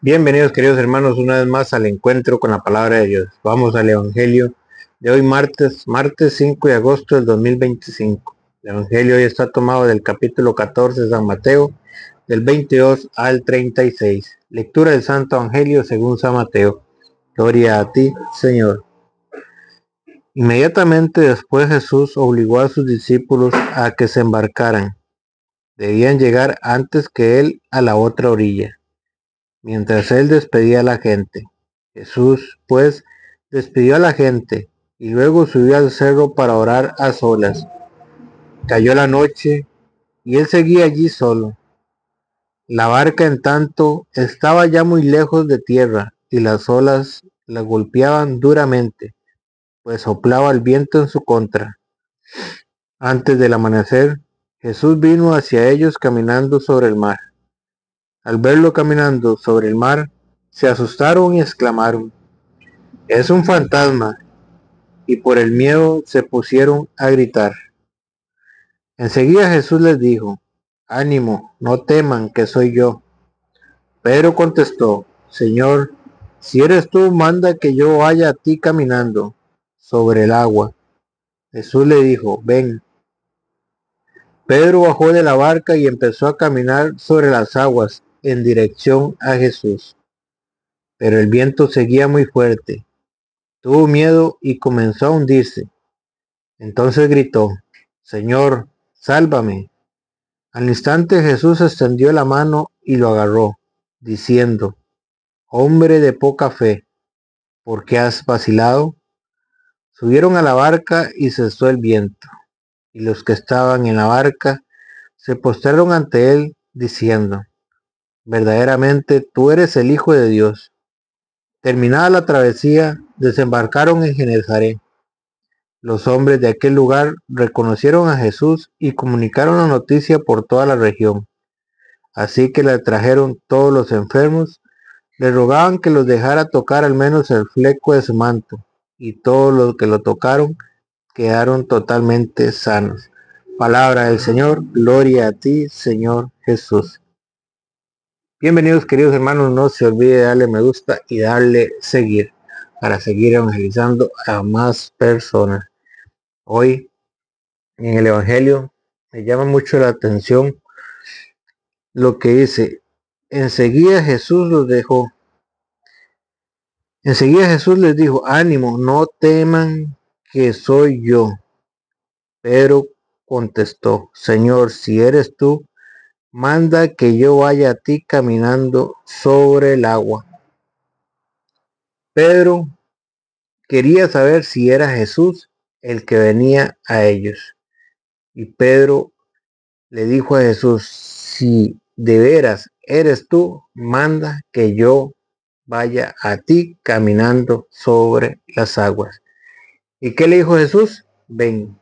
Bienvenidos queridos hermanos una vez más al encuentro con la palabra de Dios. Vamos al Evangelio de hoy martes 5 de agosto del 2025. El Evangelio hoy está tomado del capítulo 14 de San Mateo, del 22 al 36. Lectura del Santo Evangelio según San Mateo. Gloria a ti, Señor. Inmediatamente después Jesús obligó a sus discípulos a que se embarcaran. Debían llegar antes que él a la otra orilla, mientras él despedía a la gente. Jesús, pues, despidió a la gente y luego subió al cerro para orar a solas. Cayó la noche y él seguía allí solo. La barca, en tanto, estaba ya muy lejos de tierra y las olas la golpeaban duramente, pues soplaba el viento en su contra. Antes del amanecer, Jesús vino hacia ellos caminando sobre el mar. Al verlo caminando sobre el mar, se asustaron y exclamaron: "Es un fantasma", y por el miedo se pusieron a gritar. Enseguida Jesús les dijo: "Ánimo, no teman, que soy yo". Pedro contestó: "Señor, si eres tú, manda que yo vaya a ti caminando sobre el agua". Jesús le dijo: "Ven". Pedro bajó de la barca y empezó a caminar sobre las aguas en dirección a Jesús. Pero el viento seguía muy fuerte. Tuvo miedo y comenzó a hundirse. Entonces gritó: "Señor, sálvame". Al instante Jesús extendió la mano y lo agarró, diciendo: "Hombre de poca fe, ¿por qué has vacilado?". Subieron a la barca y cesó el viento, y los que estaban en la barca se postraron ante él, diciendo: "Verdaderamente tú eres el Hijo de Dios". Terminada la travesía, desembarcaron en Genesaret. Los hombres de aquel lugar reconocieron a Jesús y comunicaron la noticia por toda la región. Así que le trajeron todos los enfermos, le rogaban que los dejara tocar al menos el fleco de su manto, y todos los que lo tocaron quedaron totalmente sanos. Palabra del Señor, gloria a ti, Señor Jesús. Bienvenidos queridos hermanos, no se olvide de darle me gusta y darle seguir para seguir evangelizando a más personas. Hoy en el Evangelio me llama mucho la atención lo que dice: enseguida Jesús los dejó. Enseguida Jesús les dijo: "Ánimo, no teman, que soy yo". Pedro contestó: "Señor, si eres tú, manda que yo vaya a ti caminando sobre el agua". Pedro quería saber si era Jesús el que venía a ellos. Y Pedro le dijo a Jesús: "Si de veras eres tú, manda que yo vaya a ti caminando sobre las aguas". ¿Y qué le dijo Jesús? Ven.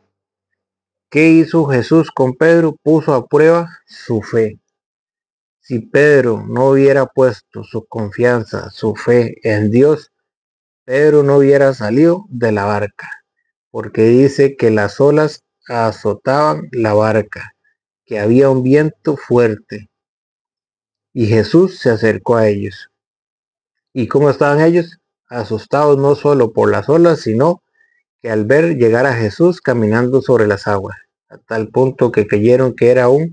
¿Qué hizo Jesús con Pedro? Puso a prueba su fe. Si Pedro no hubiera puesto su confianza, su fe en Dios, Pedro no hubiera salido de la barca, porque dice que las olas azotaban la barca, que había un viento fuerte, y Jesús se acercó a ellos. ¿Y cómo estaban ellos? Asustados no solo por las olas, sino que al ver llegar a Jesús caminando sobre las aguas, a tal punto que creyeron que era un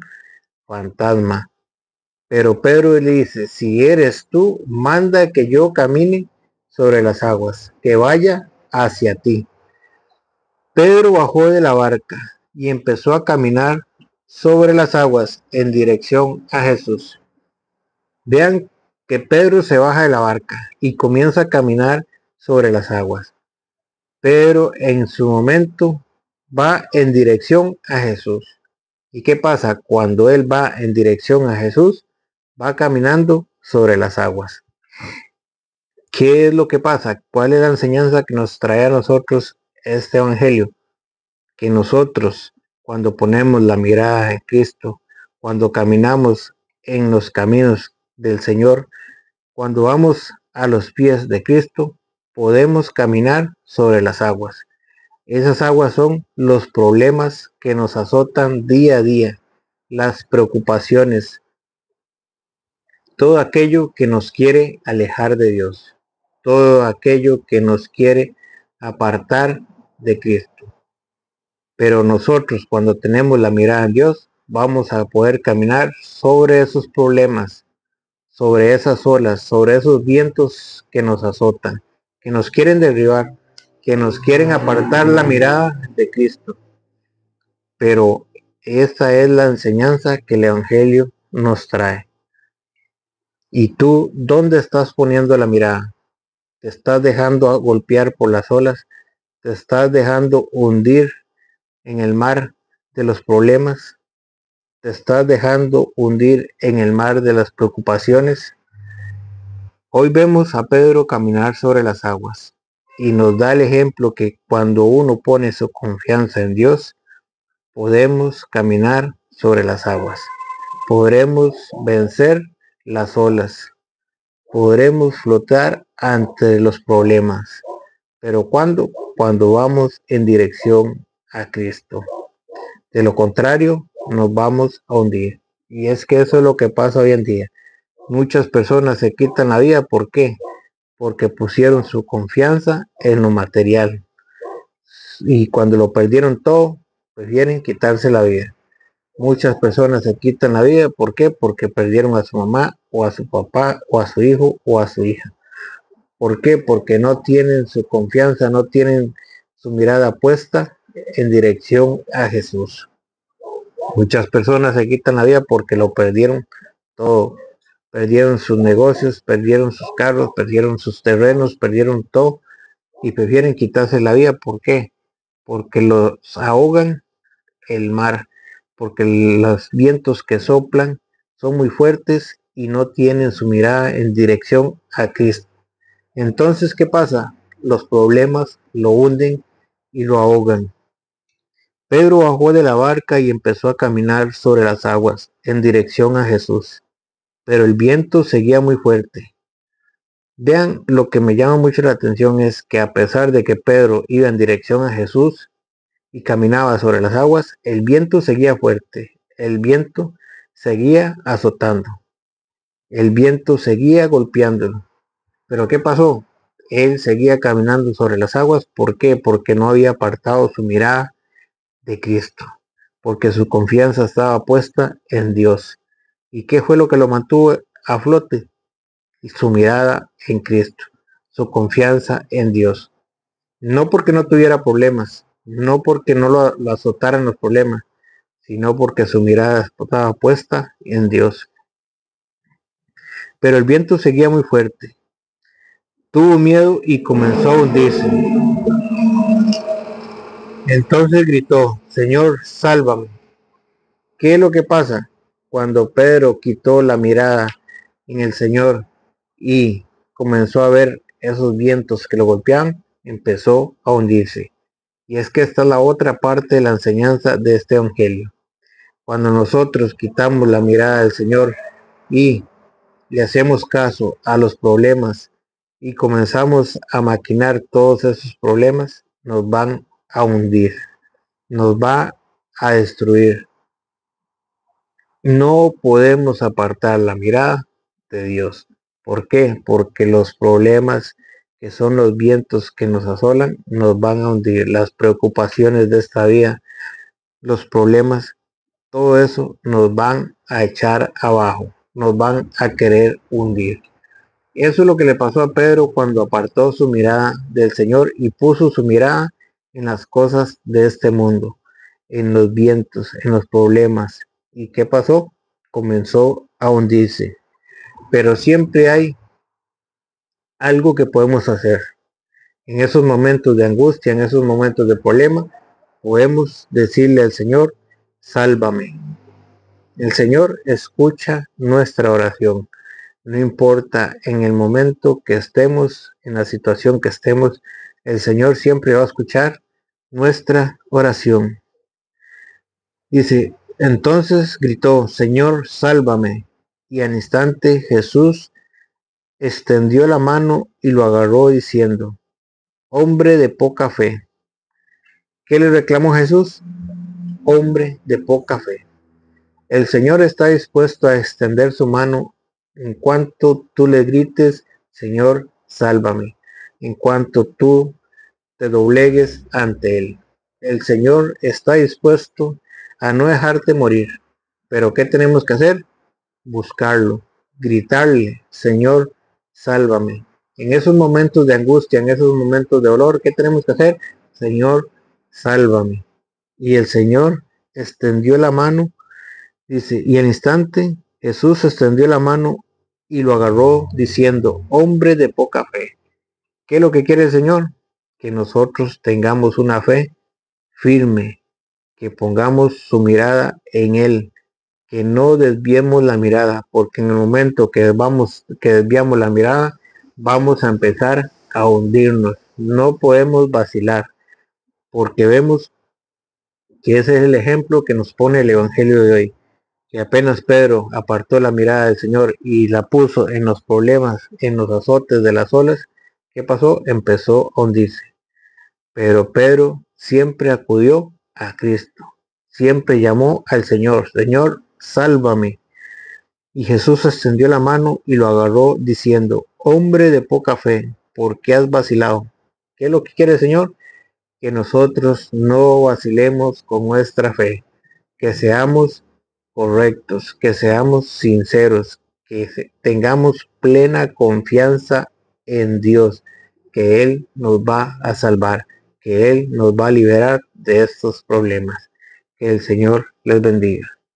fantasma. Pero Pedro le dice: "Si eres tú, manda que yo camine sobre las aguas, que vaya hacia ti". Pedro bajó de la barca y empezó a caminar sobre las aguas en dirección a Jesús. Vean que Pedro se baja de la barca y comienza a caminar sobre las aguas. Pedro en su momento va en dirección a Jesús. ¿Y qué pasa? Cuando él va en dirección a Jesús, va caminando sobre las aguas. ¿Qué es lo que pasa? ¿Cuál es la enseñanza que nos trae a nosotros este evangelio? Que nosotros, cuando ponemos la mirada en Cristo, cuando caminamos en los caminos del Señor, cuando vamos a los pies de Cristo, podemos caminar sobre las aguas. Esas aguas son los problemas que nos azotan día a día, las preocupaciones, todo aquello que nos quiere alejar de Dios, todo aquello que nos quiere apartar de Cristo. Pero nosotros, cuando tenemos la mirada en Dios, vamos a poder caminar sobre esos problemas, sobre esas olas, sobre esos vientos que nos azotan, que nos quieren derribar, que nos quieren apartar la mirada de Cristo. Pero esa es la enseñanza que el Evangelio nos trae. ¿Y tú dónde estás poniendo la mirada? ¿Te estás dejando golpear por las olas? ¿Te estás dejando hundir en el mar de los problemas? ¿Te estás dejando hundir en el mar de las preocupaciones? Hoy vemos a Pedro caminar sobre las aguas y nos da el ejemplo que cuando uno pone su confianza en Dios, podemos caminar sobre las aguas, podremos vencer las olas, podremos flotar ante los problemas. Pero ¿cuándo? Cuando vamos en dirección a Cristo. De lo contrario, nos vamos a hundir. Y es que eso es lo que pasa hoy en día. Muchas personas se quitan la vida. ¿Por qué? Porque pusieron su confianza en lo material. Y cuando lo perdieron todo, prefieren quitarse la vida. Muchas personas se quitan la vida. ¿Por qué? Porque perdieron a su mamá, o a su papá, o a su hijo, o a su hija. ¿Por qué? Porque no tienen su confianza, no tienen su mirada puesta en dirección a Jesús. Muchas personas se quitan la vida porque lo perdieron todo. Perdieron sus negocios, perdieron sus carros, perdieron sus terrenos, perdieron todo y prefieren quitarse la vida. ¿Por qué? Porque los ahogan el mar, porque los vientos que soplan son muy fuertes y no tienen su mirada en dirección a Cristo. Entonces, ¿qué pasa? Los problemas lo hunden y lo ahogan. Pedro bajó de la barca y empezó a caminar sobre las aguas en dirección a Jesús, pero el viento seguía muy fuerte. Vean, lo que me llama mucho la atención es que a pesar de que Pedro iba en dirección a Jesús y caminaba sobre las aguas, el viento seguía fuerte, el viento seguía azotando, el viento seguía golpeándolo. Pero ¿qué pasó? Él seguía caminando sobre las aguas. ¿Por qué? Porque no había apartado su mirada de Cristo, porque su confianza estaba puesta en Dios. ¿Y qué fue lo que lo mantuvo a flote? Su mirada en Cristo, su confianza en Dios. No porque no tuviera problemas, no porque no lo azotaran los problemas, sino porque su mirada estaba puesta en Dios. Pero el viento seguía muy fuerte. Tuvo miedo y comenzó a hundirse. Entonces gritó: Señor, sálvame. ¿Qué es lo que pasa? Cuando Pedro quitó la mirada en el Señor y comenzó a ver esos vientos que lo golpeaban, empezó a hundirse. Y es que esta es la otra parte de la enseñanza de este evangelio. Cuando nosotros quitamos la mirada del Señor y le hacemos caso a los problemas y comenzamos a maquinar todos esos problemas, nos van a hundir, nos va a destruir. No podemos apartar la mirada de Dios. ¿Por qué? Porque los problemas, que son los vientos que nos asolan, nos van a hundir. Las preocupaciones de esta vida, los problemas, todo eso nos van a echar abajo, nos van a querer hundir. Eso es lo que le pasó a Pedro cuando apartó su mirada del Señor y puso su mirada en las cosas de este mundo, en los vientos, en los problemas. ¿Y qué pasó? Comenzó a hundirse. Pero siempre hay algo que podemos hacer. En esos momentos de angustia, en esos momentos de problema, podemos decirle al Señor: sálvame. El Señor escucha nuestra oración. No importa en el momento que estemos, en la situación que estemos, el Señor siempre va a escuchar nuestra oración. Dice: entonces gritó: Señor, sálvame. Y al instante Jesús extendió la mano y lo agarró diciendo: hombre de poca fe. ¿Qué le reclamó Jesús? Hombre de poca fe. El Señor está dispuesto a extender su mano En cuanto tú le grites, Señor, sálvame. En cuanto tú te doblegues ante Él. El Señor está dispuesto a no dejarte morir. Pero ¿qué tenemos que hacer? Buscarlo, gritarle, Señor, sálvame. En esos momentos de angustia, en esos momentos de dolor, ¿qué tenemos que hacer? Señor, sálvame. Y el Señor extendió la mano, dice, y al instante Jesús extendió la mano y lo agarró diciendo, hombre de poca fe. ¿Qué es lo que quiere el Señor? Que nosotros tengamos una fe firme, que pongamos su mirada en Él, que no desviemos la mirada, porque en el momento que desviamos la mirada, vamos a empezar a hundirnos. No podemos vacilar, porque vemos que ese es el ejemplo que nos pone el Evangelio de hoy, que apenas Pedro apartó la mirada del Señor y la puso en los problemas, en los azotes de las olas, ¿qué pasó? Empezó a hundirse. Pero Pedro siempre acudió a Cristo, siempre llamó al Señor, Señor, sálvame. Y Jesús extendió la mano y lo agarró diciendo, hombre de poca fe, ¿por qué has vacilado? ¿Qué es lo que quiere el Señor? Que nosotros no vacilemos con nuestra fe, que seamos correctos, que seamos sinceros, que tengamos plena confianza en Dios, que Él nos va a salvar, que Él nos va a liberar de estos problemas. Que el Señor les bendiga.